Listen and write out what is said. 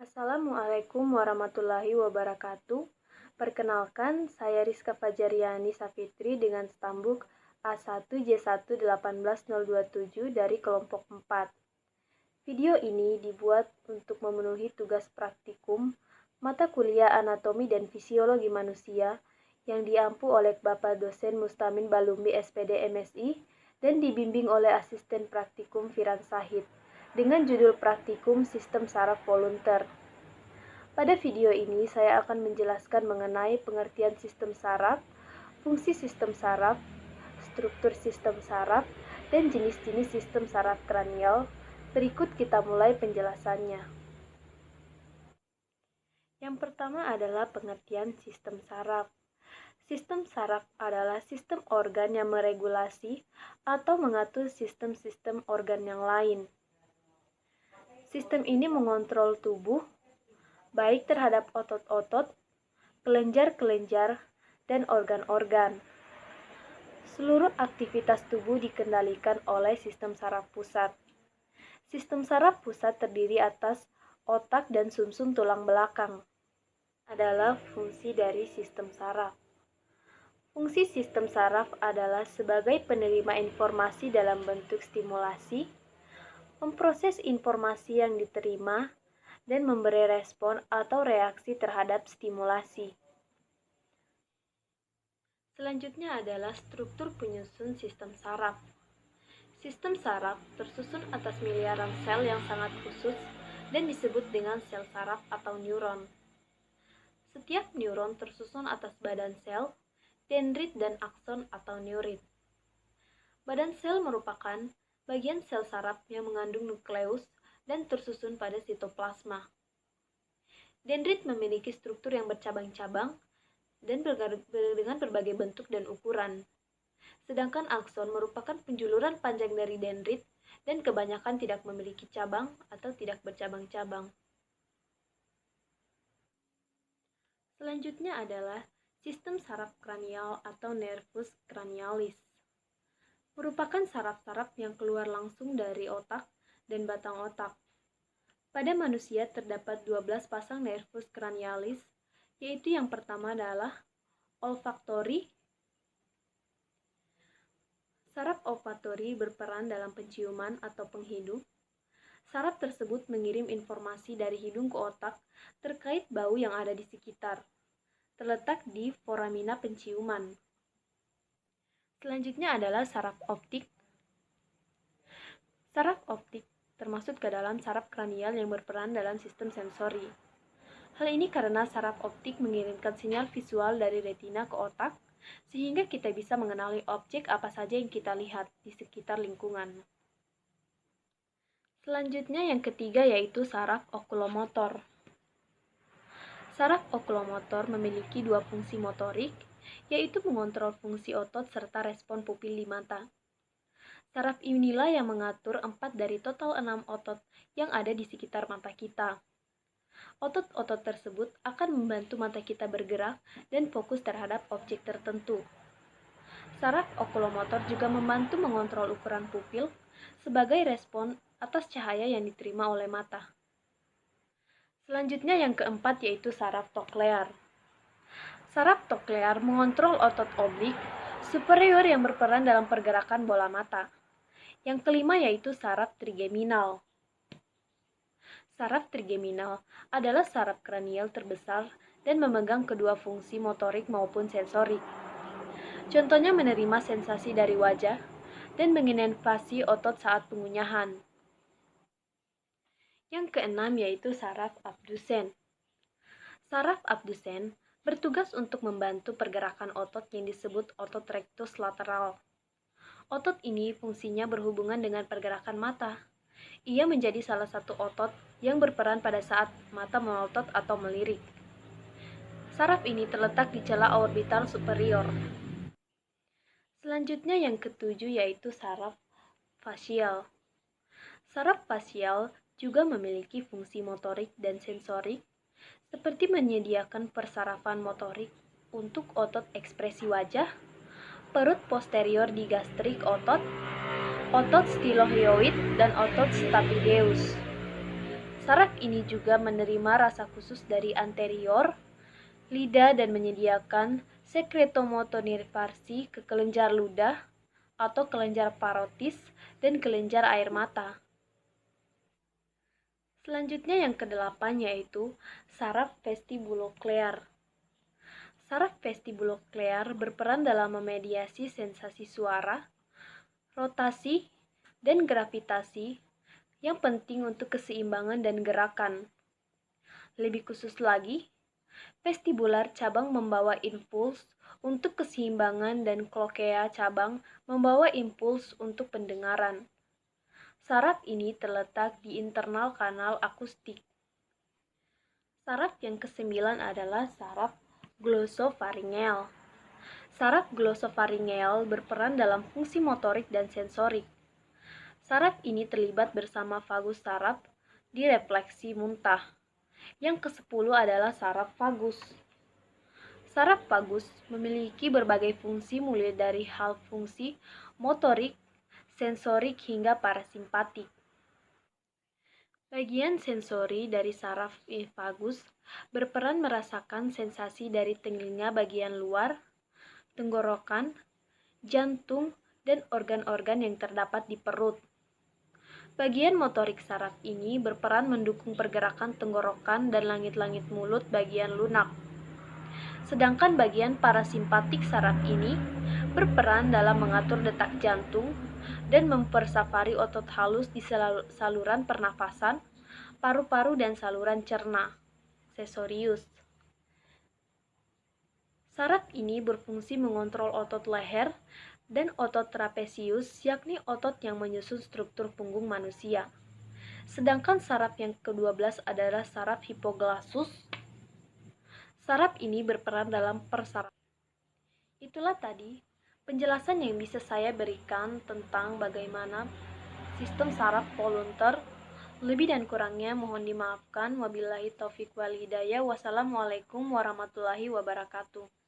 Assalamualaikum warahmatullahi wabarakatuh. Perkenalkan, saya Rizka Fajariani Safitri dengan stambuk A1J1181027 dari kelompok 4. Video ini dibuat untuk memenuhi tugas praktikum mata kuliah Anatomi dan Fisiologi Manusia yang diampu oleh Bapak Dosen Mustamin Balumbi SPD MSI dan dibimbing oleh Asisten Praktikum Firan Sahid dengan judul Praktikum Sistem Saraf Volunteer. Pada video ini, saya akan menjelaskan mengenai pengertian sistem saraf, fungsi sistem saraf, struktur sistem saraf, dan jenis-jenis sistem saraf kranial. Berikut kita mulai penjelasannya. Yang pertama adalah pengertian sistem saraf. Sistem saraf adalah sistem organ yang meregulasi atau mengatur sistem-sistem organ yang lain. Sistem ini mengontrol tubuh, baik terhadap otot-otot, kelenjar-kelenjar, dan organ-organ. Seluruh aktivitas tubuh dikendalikan oleh sistem saraf pusat. Sistem saraf pusat terdiri atas otak dan sumsum tulang belakang. Adalah fungsi dari sistem saraf. Fungsi sistem saraf adalah sebagai penerima informasi dalam bentuk stimulasi, memproses informasi yang diterima, dan memberi respon atau reaksi terhadap stimulasi. Selanjutnya adalah struktur penyusun sistem saraf. Sistem saraf tersusun atas miliaran sel yang sangat khusus dan disebut dengan sel saraf atau neuron. Setiap neuron tersusun atas badan sel, dendrit dan akson atau neurit. Badan sel merupakan bagian sel saraf yang mengandung nukleus dan tersusun pada sitoplasma. Dendrit memiliki struktur yang bercabang-cabang dan dengan berbagai bentuk dan ukuran. Sedangkan akson merupakan penjuluran panjang dari dendrit dan kebanyakan tidak memiliki cabang atau tidak bercabang-cabang. Selanjutnya adalah sistem saraf kranial atau nervus cranialis. Merupakan saraf-saraf yang keluar langsung dari otak dan batang otak. Pada manusia terdapat 12 pasang nervus cranialis, yaitu yang pertama adalah olfaktori. Saraf olfaktori berperan dalam penciuman atau penghidup. Saraf tersebut mengirim informasi dari hidung ke otak terkait bau yang ada di sekitar. Terletak di foramina penciuman. Selanjutnya adalah saraf optik. Saraf optik termasuk ke dalam saraf kranial yang berperan dalam sistem sensori. Hal ini karena saraf optik mengirimkan sinyal visual dari retina ke otak, sehingga kita bisa mengenali objek apa saja yang kita lihat di sekitar lingkungan. Selanjutnya yang ketiga yaitu saraf okulomotor. Saraf okulomotor memiliki dua fungsi motorik, yaitu mengontrol fungsi otot serta respon pupil di mata. Saraf inilah yang mengatur 4 dari total 6 otot yang ada di sekitar mata kita. Otot-otot tersebut akan membantu mata kita bergerak dan fokus terhadap objek tertentu. Saraf okulomotor juga membantu mengontrol ukuran pupil sebagai respon atas cahaya yang diterima oleh mata. Selanjutnya yang keempat yaitu saraf koklear. Saraf koklear mengontrol otot oblik superior yang berperan dalam pergerakan bola mata. Yang kelima yaitu saraf trigeminal. Saraf trigeminal adalah saraf kranial terbesar dan memegang kedua fungsi motorik maupun sensorik. Contohnya menerima sensasi dari wajah dan menginervasi otot saat pengunyahan. Yang keenam yaitu saraf abdusen. Saraf abdusen bertugas untuk membantu pergerakan otot yang disebut otot rectus lateral. Otot ini fungsinya berhubungan dengan pergerakan mata. Ia menjadi salah satu otot yang berperan pada saat mata melotot atau melirik. Saraf ini terletak di celah orbital superior. Selanjutnya yang ketujuh yaitu saraf fasial. Saraf fasial juga memiliki fungsi motorik dan sensorik, seperti menyediakan persarafan motorik untuk otot ekspresi wajah, perut posterior digastrik otot stylohyoid, dan otot stapedius. Saraf ini juga menerima rasa khusus dari anterior lidah dan menyediakan sekretomotonervasi ke kelenjar ludah atau kelenjar parotis dan kelenjar air mata. Selanjutnya yang kedelapan yaitu saraf vestibuloklear. Saraf vestibuloklear berperan dalam memediasi sensasi suara, rotasi, dan gravitasi yang penting untuk keseimbangan dan gerakan. Lebih khusus lagi, vestibular cabang membawa impuls untuk keseimbangan dan klokea cabang membawa impuls untuk pendengaran. Saraf ini terletak di internal kanal akustik. Saraf yang kesembilan adalah saraf glosofaringel. Saraf glosofaringel berperan dalam fungsi motorik dan sensorik. Saraf ini terlibat bersama vagus saraf di refleksi muntah. Yang ke-10 adalah saraf vagus. Saraf vagus memiliki berbagai fungsi mulai dari hal fungsi motorik, sensorik hingga parasimpatik. Bagian sensori dari saraf vagus berperan merasakan sensasi dari telinga bagian luar, tenggorokan, jantung, dan organ-organ yang terdapat di perut. Bagian motorik saraf ini berperan mendukung pergerakan tenggorokan dan langit-langit mulut bagian lunak. Sedangkan bagian parasimpatik saraf ini berperan dalam mengatur detak jantung dan mempersafari otot halus di saluran pernafasan, paru-paru, dan saluran cerna, sensorius. Saraf ini berfungsi mengontrol otot leher dan otot trapesius, yakni otot yang menyusun struktur punggung manusia. Sedangkan saraf yang ke-12 adalah saraf hipoglosus. Saraf ini berperan dalam persarafan. Itulah tadi penjelasan yang bisa saya berikan tentang bagaimana sistem saraf volunter. Lebih dan kurangnya mohon dimaafkan. Wabillahi taufiq wal hidayah. Wassalamualaikum warahmatullahi wabarakatuh.